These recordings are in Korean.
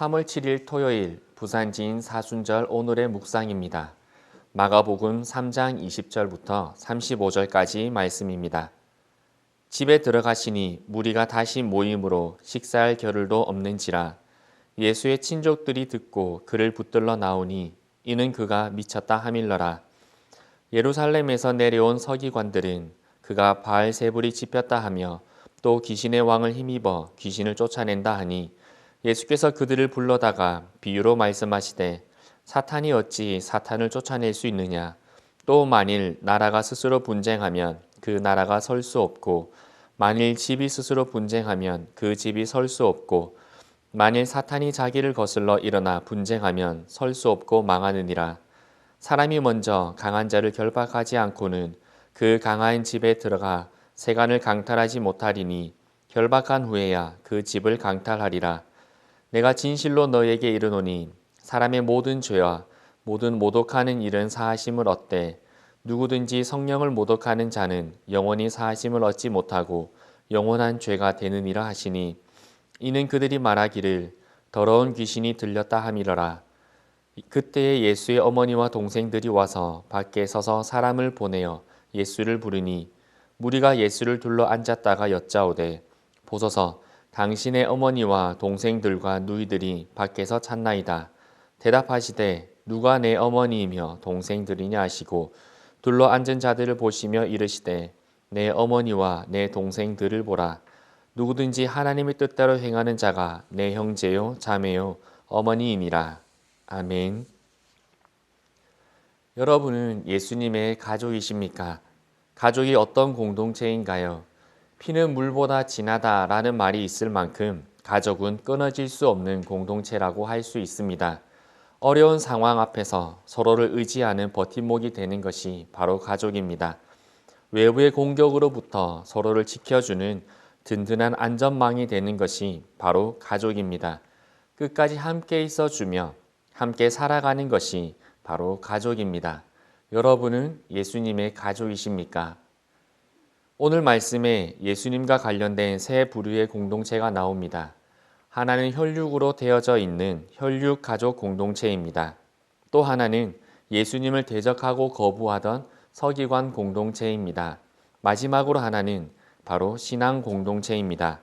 3월 7일 토요일 부산지인 사순절 오늘의 묵상입니다. 마가복음 3장 20절부터 35절까지 말씀입니다. 집에 들어가시니 무리가 다시 모임으로 식사할 겨를도 없는지라 예수의 친족들이 듣고 그를 붙들러 나오니 이는 그가 미쳤다 하밀러라. 예루살렘에서 내려온 서기관들은 그가 바알세불이 집혔다 하며 또 귀신의 왕을 힘입어 귀신을 쫓아낸다 하니 예수께서 그들을 불러다가 비유로 말씀하시되 사탄이 어찌 사탄을 쫓아낼 수 있느냐. 또 만일 나라가 스스로 분쟁하면 그 나라가 설 수 없고 만일 집이 스스로 분쟁하면 그 집이 설 수 없고 만일 사탄이 자기를 거슬러 일어나 분쟁하면 설 수 없고 망하느니라. 사람이 먼저 강한 자를 결박하지 않고는 그 강한 집에 들어가 세간을 강탈하지 못하리니 결박한 후에야 그 집을 강탈하리라. 내가 진실로 너에게 이르노니 사람의 모든 죄와 모든 모독하는 일은 사하심을 얻되 누구든지 성령을 모독하는 자는 영원히 사하심을 얻지 못하고 영원한 죄가 되느니라 하시니 이는 그들이 말하기를 더러운 귀신이 들렸다 함이러라. 그때에 예수의 어머니와 동생들이 와서 밖에 서서 사람을 보내어 예수를 부르니 무리가 예수를 둘러 앉았다가 여짜오되 보소서 당신의 어머니와 동생들과 누이들이 밖에서 찾나이다. 대답하시되 누가 내 어머니이며 동생들이냐 하시고 둘러 앉은 자들을 보시며 이르시되 내 어머니와 내 동생들을 보라. 누구든지 하나님의 뜻대로 행하는 자가 내 형제요 자매요 어머니이니라. 아멘. 여러분은 예수님의 가족이십니까? 가족이 어떤 공동체인가요? 피는 물보다 진하다라는 말이 있을 만큼 가족은 끊어질 수 없는 공동체라고 할 수 있습니다. 어려운 상황 앞에서 서로를 의지하는 버팀목이 되는 것이 바로 가족입니다. 외부의 공격으로부터 서로를 지켜주는 든든한 안전망이 되는 것이 바로 가족입니다. 끝까지 함께 있어주며 함께 살아가는 것이 바로 가족입니다. 여러분은 예수님의 가족이십니까? 오늘 말씀에 예수님과 관련된 세 부류의 공동체가 나옵니다. 하나는 혈육으로 되어져 있는 혈육 가족 공동체입니다. 또 하나는 예수님을 대적하고 거부하던 서기관 공동체입니다. 마지막으로 하나는 바로 신앙 공동체입니다.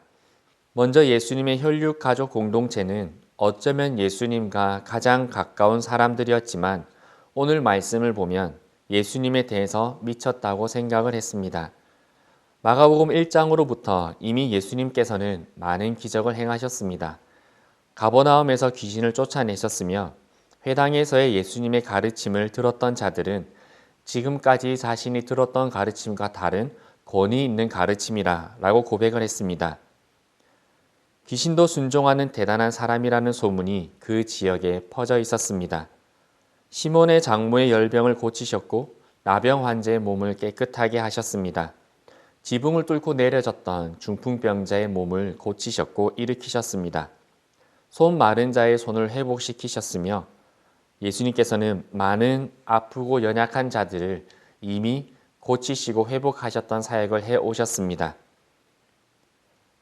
먼저 예수님의 혈육 가족 공동체는 어쩌면 예수님과 가장 가까운 사람들이었지만 오늘 말씀을 보면 예수님에 대해서 미쳤다고 생각을 했습니다. 마가복음 1장으로부터 이미 예수님께서는 많은 기적을 행하셨습니다. 가버나움에서 귀신을 쫓아내셨으며 회당에서의 예수님의 가르침을 들었던 자들은 지금까지 자신이 들었던 가르침과 다른 권위 있는 가르침이라 라고 고백을 했습니다. 귀신도 순종하는 대단한 사람이라는 소문이 그 지역에 퍼져 있었습니다. 시몬의 장모의 열병을 고치셨고 나병 환자의 몸을 깨끗하게 하셨습니다. 지붕을 뚫고 내려졌던 중풍병자의 몸을 고치셨고 일으키셨습니다. 손 마른 자의 손을 회복시키셨으며 예수님께서는 많은 아프고 연약한 자들을 이미 고치시고 회복하셨던 사역을 해오셨습니다.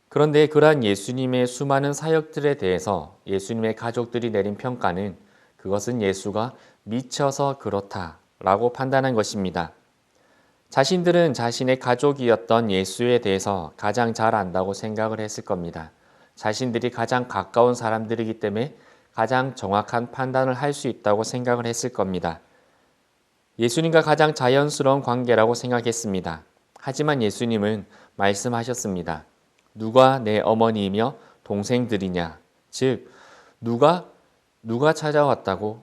그런데 그러한 예수님의 수많은 사역들에 대해서 예수님의 가족들이 내린 평가는 그것은 예수가 미쳐서 그렇다라고 판단한 것입니다. 자신들은 자신의 가족이었던 예수에 대해서 가장 잘 안다고 생각을 했을 겁니다. 자신들이 가장 가까운 사람들이기 때문에 가장 정확한 판단을 할 수 있다고 생각을 했을 겁니다. 예수님과 가장 자연스러운 관계라고 생각했습니다. 하지만 예수님은 말씀하셨습니다. 누가 내 어머니이며 동생들이냐? 즉, 누가 찾아왔다고?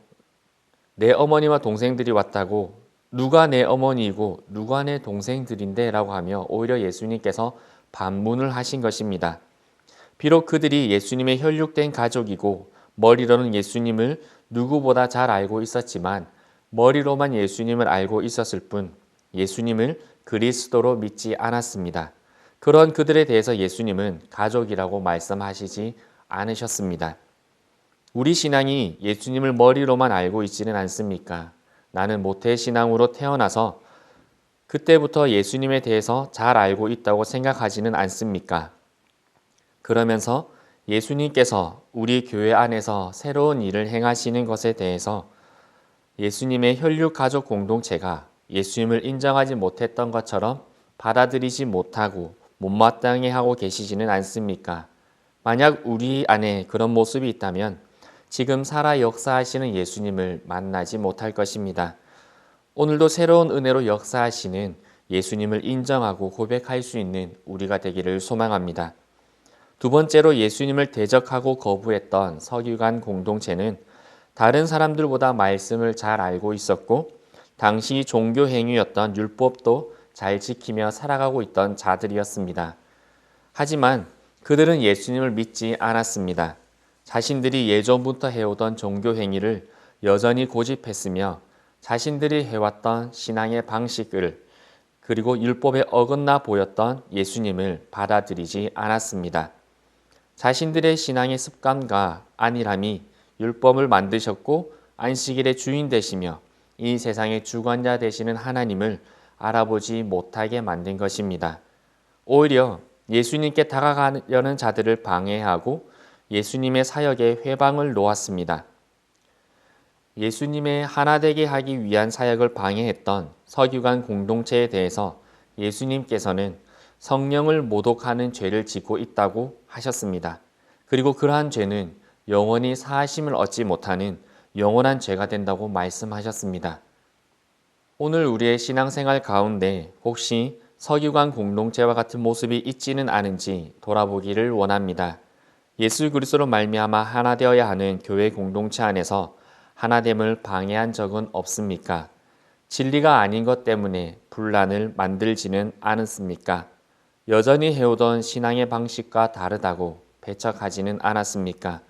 내 어머니와 동생들이 왔다고? 누가 내 어머니이고 누가 내 동생들인데? 라고 하며 오히려 예수님께서 반문을 하신 것입니다. 비록 그들이 예수님의 혈육된 가족이고 머리로는 예수님을 누구보다 잘 알고 있었지만 머리로만 예수님을 알고 있었을 뿐 예수님을 그리스도로 믿지 않았습니다. 그런 그들에 대해서 예수님은 가족이라고 말씀하시지 않으셨습니다. 우리 신앙이 예수님을 머리로만 알고 있지는 않습니까? 나는 모태신앙으로 태어나서 그때부터 예수님에 대해서 잘 알고 있다고 생각하지는 않습니까? 그러면서 예수님께서 우리 교회 안에서 새로운 일을 행하시는 것에 대해서 예수님의 혈육 가족 공동체가 예수님을 인정하지 못했던 것처럼 받아들이지 못하고 못마땅해 하고 계시지는 않습니까? 만약 우리 안에 그런 모습이 있다면 지금 살아 역사하시는 예수님을 만나지 못할 것입니다. 오늘도 새로운 은혜로 역사하시는 예수님을 인정하고 고백할 수 있는 우리가 되기를 소망합니다. 두 번째로 예수님을 대적하고 거부했던 서기관 공동체는 다른 사람들보다 말씀을 잘 알고 있었고 당시 종교 행위였던 율법도 잘 지키며 살아가고 있던 자들이었습니다. 하지만 그들은 예수님을 믿지 않았습니다. 자신들이 예전부터 해오던 종교 행위를 여전히 고집했으며 자신들이 해왔던 신앙의 방식을 그리고 율법에 어긋나 보였던 예수님을 받아들이지 않았습니다. 자신들의 신앙의 습관과 안일함이 율법을 만드셨고 안식일의 주인 되시며 이 세상의 주관자 되시는 하나님을 알아보지 못하게 만든 것입니다. 오히려 예수님께 다가가려는 자들을 방해하고 예수님의 사역에 회방을 놓았습니다. 예수님의 하나 되게 하기 위한 사역을 방해했던 서기관 공동체에 대해서 예수님께서는 성령을 모독하는 죄를 짓고 있다고 하셨습니다. 그리고 그러한 죄는 영원히 사하심을 얻지 못하는 영원한 죄가 된다고 말씀하셨습니다. 오늘 우리의 신앙생활 가운데 혹시 서기관 공동체와 같은 모습이 있지는 않은지 돌아보기를 원합니다. 예수 그리스도로 말미암아 하나 되어야 하는 교회 공동체 안에서 하나됨을 방해한 적은 없습니까? 진리가 아닌 것 때문에 분란을 만들지는 않았습니까? 여전히 해오던 신앙의 방식과 다르다고 배척하지는 않았습니까?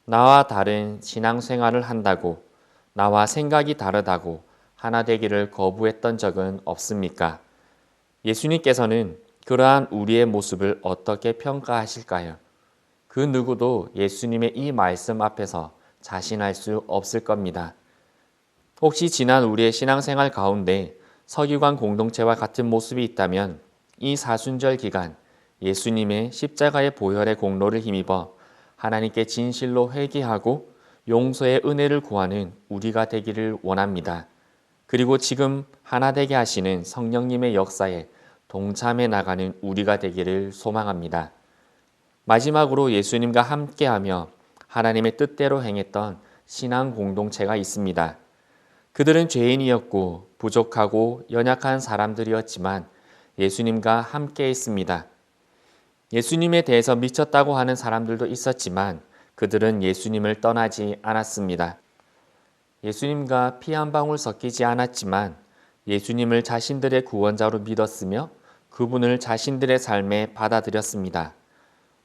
나와 다른 신앙생활을 한다고, 나와 생각이 다르다고 하나 되기를 거부했던 적은 없습니까? 예수님께서는 그러한 우리의 모습을 어떻게 평가하실까요? 그 누구도 예수님의 이 말씀 앞에서 자신할 수 없을 겁니다. 혹시 지난 우리의 신앙생활 가운데 서기관 공동체와 같은 모습이 있다면 이 사순절 기간 예수님의 십자가의 보혈의 공로를 힘입어 하나님께 진실로 회개하고 용서의 은혜를 구하는 우리가 되기를 원합니다. 그리고 지금 하나 되게 하시는 성령님의 역사에 동참해 나가는 우리가 되기를 소망합니다. 마지막으로 예수님과 함께하며 하나님의 뜻대로 행했던 신앙 공동체가 있습니다. 그들은 죄인이었고 부족하고 연약한 사람들이었지만 예수님과 함께 있습니다. 예수님에 대해서 미쳤다고 하는 사람들도 있었지만 그들은 예수님을 떠나지 않았습니다. 예수님과 피 한 방울 섞이지 않았지만 예수님을 자신들의 구원자로 믿었으며 그분을 자신들의 삶에 받아들였습니다.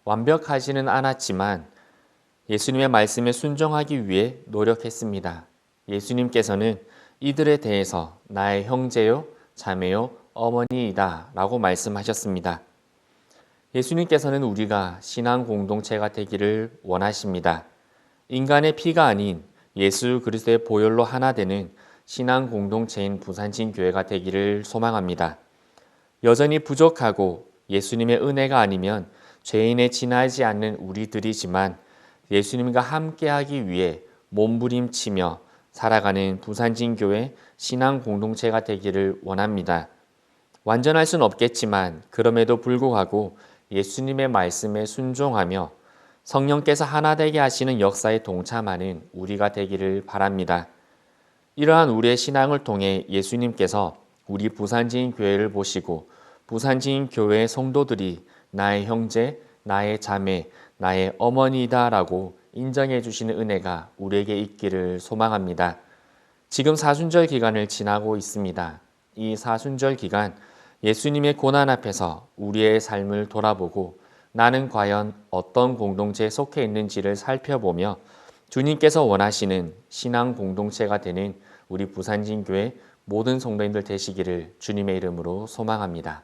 완벽하지는 않았지만 예수님의 말씀에 순종하기 위해 노력했습니다. 예수님께서는 이들에 대해서 나의 형제요, 자매요, 어머니이다 라고 말씀하셨습니다. 예수님께서는 우리가 신앙 공동체가 되기를 원하십니다. 인간의 피가 아닌 예수 그리스도의 보혈로 하나 되는 신앙 공동체인 부산진교회가 되기를 소망합니다. 여전히 부족하고 예수님의 은혜가 아니면 죄인에 지나지 않는 우리들이지만 예수님과 함께하기 위해 몸부림치며 살아가는 부산진교회 신앙 공동체가 되기를 원합니다. 완전할 수는 없겠지만 그럼에도 불구하고 예수님의 말씀에 순종하며 성령께서 하나 되게 하시는 역사에 동참하는 우리가 되기를 바랍니다. 이러한 우리의 신앙을 통해 예수님께서 우리 부산지인 교회를 보시고 부산지인 교회의 성도들이 나의 형제, 나의 자매, 나의 어머니다라고 인정해 주시는 은혜가 우리에게 있기를 소망합니다. 지금 사순절 기간을 지나고 있습니다. 이 사순절 기간 예수님의 고난 앞에서 우리의 삶을 돌아보고 나는 과연 어떤 공동체에 속해 있는지를 살펴보며 주님께서 원하시는 신앙 공동체가 되는 우리 부산진교회 모든 성도님들 되시기를 주님의 이름으로 소망합니다.